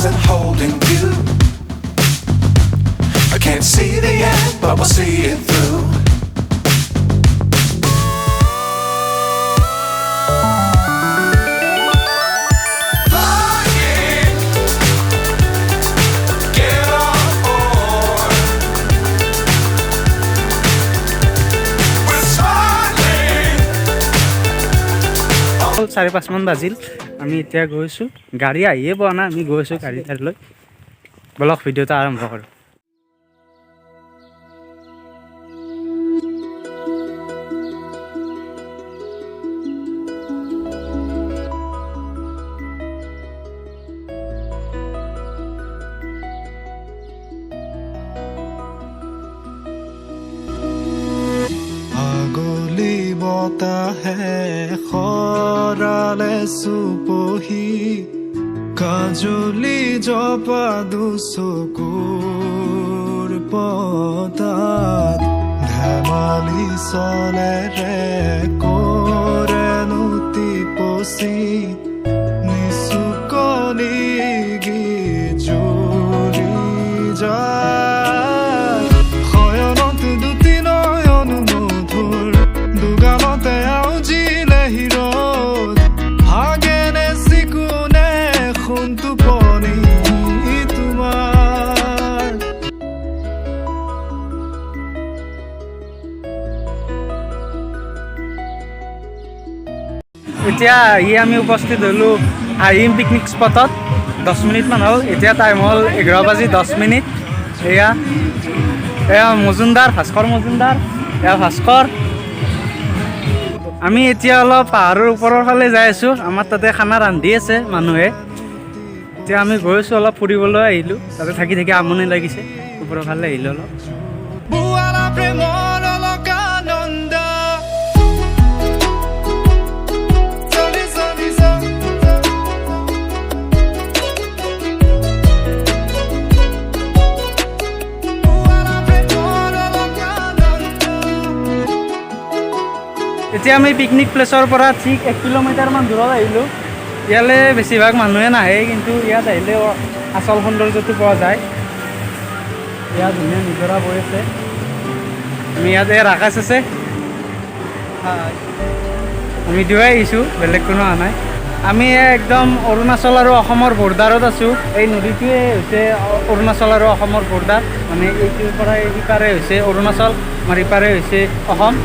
wasn't holding you. I can't see the end, but we'll see it through. চাৰি পাঁচ মান বাজিল আমি এতিয়া গৈছোঁ গাড়ী আহিয়ে পোৱা নাই আমি গৈছোঁ গাড়ী তাত লৈ বলক ভিডিঅ'টো আৰম্ভ কৰোঁ है खराले सुपोही काजुली जपा दुसुकुर पतात धमाली सले रे कोरे नुति पोसी निसुकनी गिजुरी जा এতিয়া আমি উপস্থিত হলোঁ হাহিম পিকনিক স্পটত 10 মিনিটমান হ'ল এতিয়া টাইম হ'ল 11:10 এয়া মজুমদাৰ ভাস্কৰ মজুমদাৰ এয়া ভাস্কৰ আমি এতিয়া অলপ পাহাৰৰ ওপৰৰ ফালে যাই আছোঁ আমাৰ তাতে খানা ৰান্ধি আছে মানুহে এতিয়া আমি গৈ আছোঁ অলপ ফুৰিবলৈ আহিলোঁ তাতে থাকি থাকি আমনি লাগিছে ওপৰৰ ফালে আহিলোঁ অলপ এতিয়া আমি পিকনিক প্লেচৰ পৰা ঠিক 1 কিলোমিটাৰমান দূৰত আহিলোঁ ইয়ালৈ বেছিভাগ মানুহে নাহে কিন্তু ইয়াত আহিলে আচল সৌন্দৰ্যটো পোৱা যায় ইয়াত ধুনীয়া নিজৰা বৈ আছে আমি ইয়াত আকাশ আছে আমি দুয়োই আহিছোঁ বেলেগ কোনো অহা নাই আমি একদম অৰুণাচল আৰু অসমৰ বৰ্ডাৰত আছোঁ এই নদীটোৱে হৈছে অৰুণাচল আৰু অসমৰ বৰ্ডাৰ মানে এইটোৰ পৰা সিপাৰে হৈছে অৰুণাচল আমাৰ ইপাৰে হৈছে অসম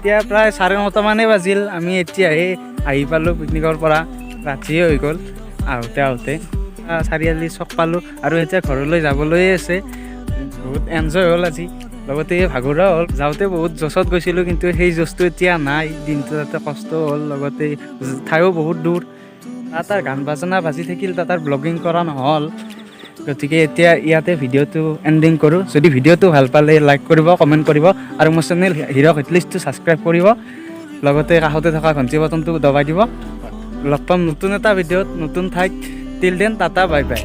এতিয়া প্ৰায় 9:30 মানেই বাজিল আমি এতিয়াহে আহি পালোঁ পিকনিকৰ পৰা ৰাতিয়ে হৈ গ'ল আহোঁতে চাৰিআলি চক পালোঁ আৰু এতিয়া ঘৰলৈ যাবলৈ আছে বহুত এনজয় হ'ল আজি লগতে ভাগৰুৱা হ'ল যাওঁতে বহুত জছত গৈছিলোঁ কিন্তু সেই জছটো এতিয়া নাই দিনটো তাতে কষ্ট হ'ল লগতে ঠাইও বহুত দূৰ তাৰ গান বাজনা বাজি থাকিল তাৰ ব্লগিং কৰা নহ'ল গতিকে এতিয়া ইয়াতে ভিডিঅ'টো এণ্ডিং কৰোঁ যদি ভিডিঅ'টো ভাল পালে লাইক কৰিব কমেণ্ট কৰিব আৰু মোৰ চেনেল হিৰক এটলিষ্টটো ছাবস্ক্ৰাইব কৰিব লগতে কাষতে থকা ঘণ্টি বটনটো দবাই দিব লগ পাম নতুন এটা ভিডিঅ'ত নতুন ঠাইত till then tata bye bye